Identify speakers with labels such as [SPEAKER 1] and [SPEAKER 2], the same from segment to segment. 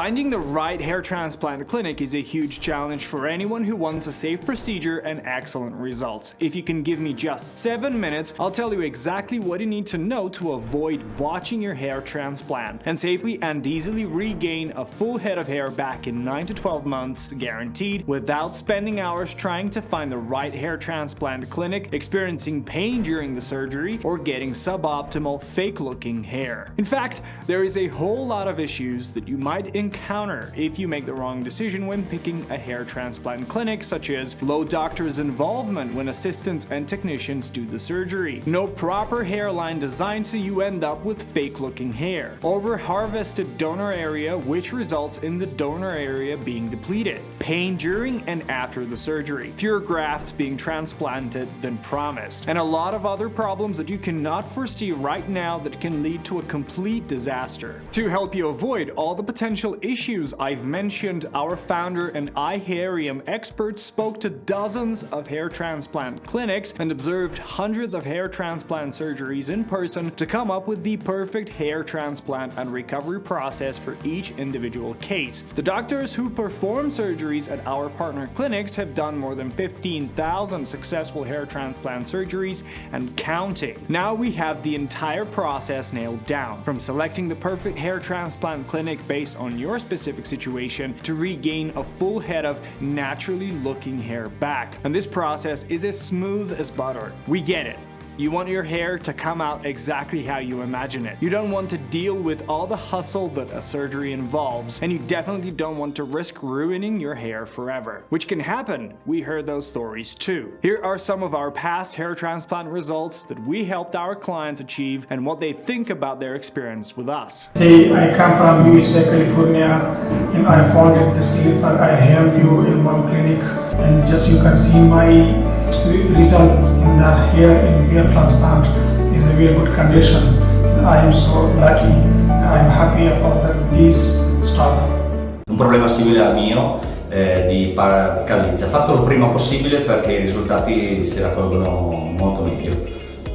[SPEAKER 1] Finding the right hair transplant clinic is a huge challenge for anyone who wants a safe procedure and excellent results. If you can give me just 7 minutes, I'll tell you exactly what you need to know to avoid botching your hair transplant and safely and easily regain a full head of hair back in 9 to 12 months guaranteed without spending hours trying to find the right hair transplant clinic, experiencing pain during the surgery, or getting suboptimal fake-looking hair. In fact, there is a whole lot of issues that you might encounter if you make the wrong decision when picking a hair transplant clinic, such as low doctor's involvement when assistants and technicians do the surgery, no proper hairline design so you end up with fake-looking hair, over-harvested donor area which results in the donor area being depleted, pain during and after the surgery, fewer grafts being transplanted than promised, and a lot of other problems that you cannot foresee right now that can lead to a complete disaster. To help you avoid all the potential issues I've mentioned, our founder and iHairium expert spoke to dozens of hair transplant clinics and observed hundreds of hair transplant surgeries in person to come up with the perfect hair transplant and recovery process for each individual case. The doctors who perform surgeries at our partner clinics have done more than 15,000 successful hair transplant surgeries and counting. Now we have the entire process nailed down, from selecting the perfect hair transplant clinic based on your specific situation to regain a full head of naturally looking hair back. And this process is as smooth as butter. We get it. You want your hair to come out exactly how you imagine it. You don't want to deal with all the hustle that a surgery involves, and you definitely don't want to risk ruining your hair forever, which can happen. We heard those stories too. Here are some of our past hair transplant results that we helped our clients achieve and what they think about their experience with us.
[SPEAKER 2] Hey, I come from USA, California, and I founded this clinic for iHairium in one clinic, and just you can see my result in the hair in hair transplant is a very good condition. I am so lucky. I am happy about this stop.
[SPEAKER 3] Un problema simile al mio di calvizie. Fatto il prima possibile perché i risultati si raccolgono molto meglio.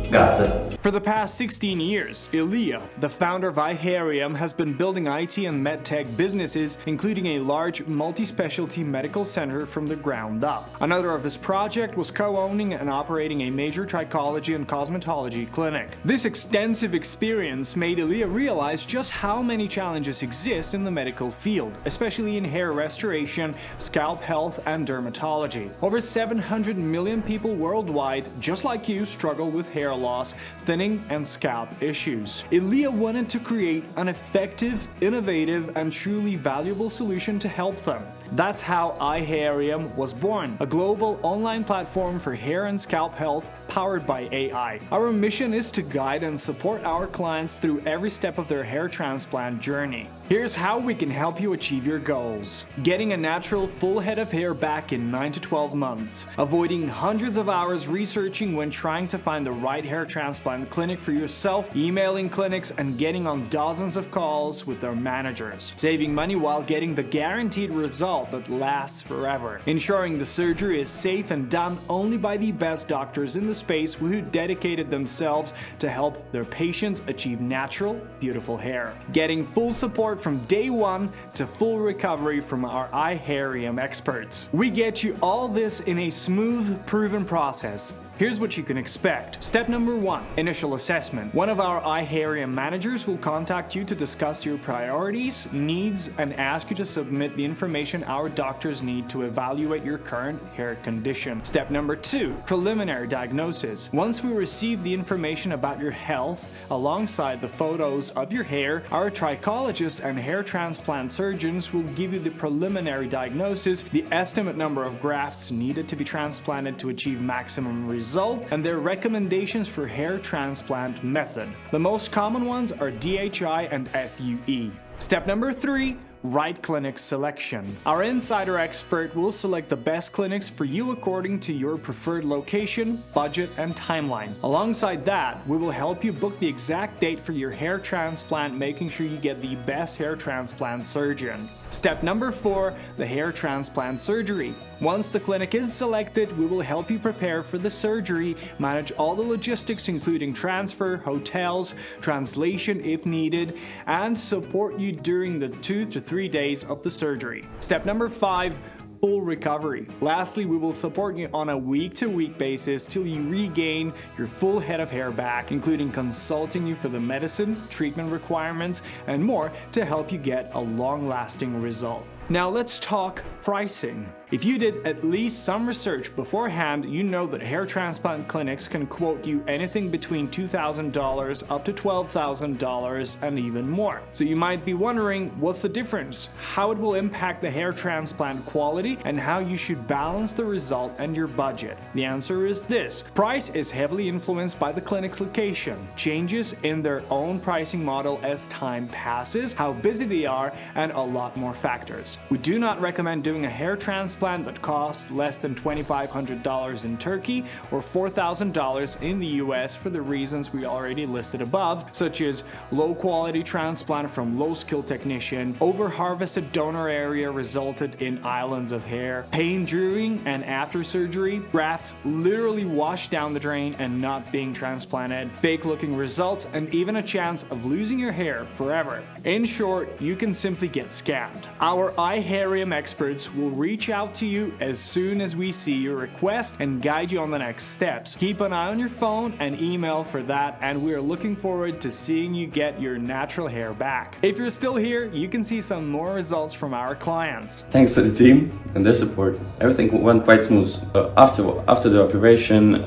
[SPEAKER 3] Grazie.
[SPEAKER 1] For the past 16 years, Ilya, the founder of iHairium, has been building IT and medtech businesses, including a large multi-specialty medical center from the ground up. Another of his projects was co-owning and operating a major trichology and cosmetology clinic. This extensive experience made Ilya realize just how many challenges exist in the medical field, especially in hair restoration, scalp health, and dermatology. Over 700 million people worldwide, just like you, struggle with hair loss, thinning, and scalp issues. Ilya wanted to create an effective, innovative, and truly valuable solution to help them. That's how iHairium was born, a global online platform for hair and scalp health powered by AI. Our mission is to guide and support our clients through every step of their hair transplant journey. Here's how we can help you achieve your goals. Getting a natural full head of hair back in 9 to 12 months. Avoiding hundreds of hours researching when trying to find the right hair transplant clinic for yourself, emailing clinics, and getting on dozens of calls with their managers. Saving money while getting the guaranteed result that lasts forever. Ensuring the surgery is safe and done only by the best doctors in the space who dedicated themselves to help their patients achieve natural, beautiful hair. Getting full support from day one to full recovery from our iHairium experts. We get you all this in a smooth, proven process. Here's what you can expect. Step number 1, initial assessment. One of our iHairium managers will contact you to discuss your priorities, needs, and ask you to submit the information our doctors need to evaluate your current hair condition. Step number 2, preliminary diagnosis. Once we receive the information about your health, alongside the photos of your hair, our trichologists and hair transplant surgeons will give you the preliminary diagnosis, the estimate number of grafts needed to be transplanted to achieve maximum results, and their recommendations for hair transplant method. The most common ones are DHI and FUE. Step number 3, right clinic selection. Our insider expert will select the best clinics for you according to your preferred location, budget, and timeline. Alongside that, we will help you book the exact date for your hair transplant, making sure you get the best hair transplant surgeon. Step number 4, the hair transplant surgery. Once the clinic is selected, we will help you prepare for the surgery, manage all the logistics including transfer, hotels, translation if needed, and support you during the 2 to 3 days of the surgery. Step number 5. Full recovery. Lastly, we will support you on a week-to-week basis till you regain your full head of hair back, including consulting you for the medicine, treatment requirements, and more to help you get a long-lasting result. Now let's talk pricing. If you did at least some research beforehand, you know that hair transplant clinics can quote you anything between $2,000 up to $12,000 and even more. So you might be wondering, what's the difference? How it will impact the hair transplant quality and how you should balance the result and your budget? The answer is this. Price is heavily influenced by the clinic's location, changes in their own pricing model as time passes, how busy they are, and a lot more factors. We do not recommend doing a hair transplant that costs less than $2,500 in Turkey or $4,000 in the US for the reasons we already listed above, such as low quality transplant from low skilled technician, over harvested donor area resulted in islands of hair, pain during and after surgery, grafts literally washed down the drain and not being transplanted, fake looking results, and even a chance of losing your hair forever. In short, you can simply get scammed. Our iHairium experts will reach out to you as soon as we see your request and guide you on the next steps. Keep an eye on your phone and email for that, and we are looking forward to seeing you get your natural hair back. If you're still here, you can see some more results from our clients.
[SPEAKER 4] Thanks to the team and their support, everything went quite smooth. After the operation,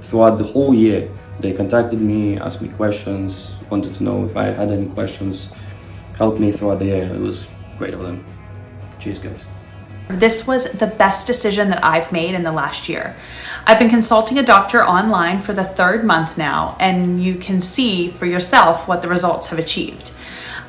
[SPEAKER 4] throughout the whole year, they contacted me, asked me questions, wanted to know if I had any questions, helped me throughout the year. It was great of them. Cheers, guys.
[SPEAKER 5] This was the best decision that I've made in the last year. I've been consulting a doctor online for the 3rd month now, and you can see for yourself what the results have achieved.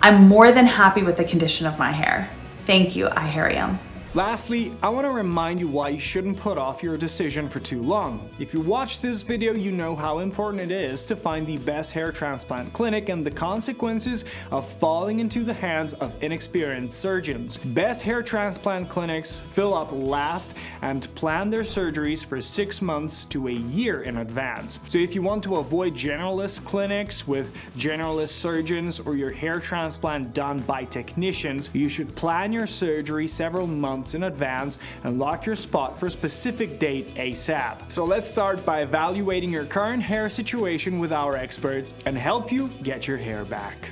[SPEAKER 5] I'm more than happy with the condition of my hair. Thank you, iHairium.
[SPEAKER 1] Lastly, I want to remind you why you shouldn't put off your decision for too long. If you watch this video, you know how important it is to find the best hair transplant clinic and the consequences of falling into the hands of inexperienced surgeons. Best hair transplant clinics fill up last and plan their surgeries for 6 months to a year in advance. So if you want to avoid generalist clinics with generalist surgeons or your hair transplant done by technicians, you should plan your surgery several months in advance and lock your spot for a specific date ASAP. So let's start by evaluating your current hair situation with our experts and help you get your hair back.